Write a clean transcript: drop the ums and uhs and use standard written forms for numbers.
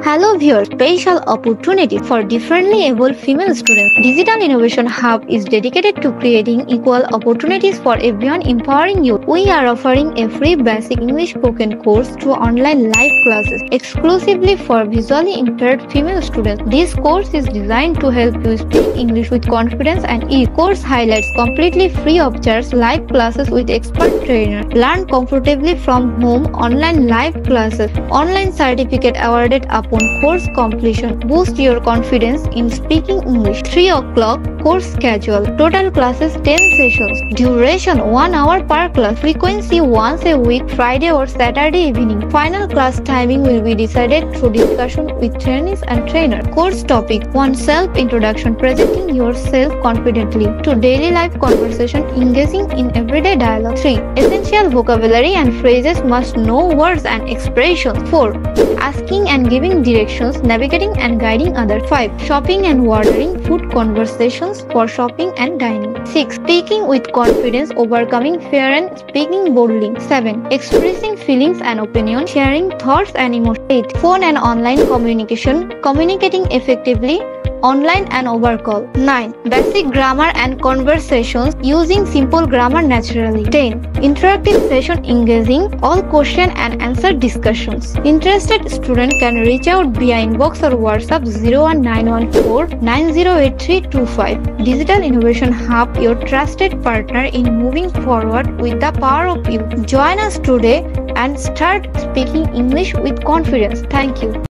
Hello viewers, special opportunity for differently abled female students. Digital Innovation Hub is dedicated to creating equal opportunities for everyone, empowering youth. We are offering a free basic English spoken course through online live classes exclusively for visually impaired female students. This course is designed to help you speak English with confidence and ease. Course highlights completely free of charge live classes with expert trainer. Learn comfortably from home, online live classes, online certificate awarded upon course completion. Boost your confidence in speaking English. 3 o'clock course schedule. Total classes 10 sessions. Duration 1 hour per class. Frequency once a week, Friday or Saturday evening. Final class timing will be decided through discussion with trainees and trainer. Course topic 1. Self-introduction. Presenting yourself confidently. 2. Daily life conversation. Engaging in everyday dialogue. 3. Essential vocabulary and phrases, must know words and expressions. 4. Asking and giving directions, navigating and guiding others. 5. Shopping and ordering food, conversations for shopping and dining. 6. Speaking with confidence, overcoming fear and speaking boldly. 7. Expressing feelings and opinions, sharing thoughts and emotions. 8. Phone and online communication, communicating effectively online and over call. 9. Basic grammar and conversations, using simple grammar naturally. 10. Interactive session, engaging all question and answer discussions. Interested student can reach out via inbox or WhatsApp 01914 908325. Digital Innovation Hub, your trusted partner in moving forward with the power of youth. Join us today and start speaking English with confidence. Thank you.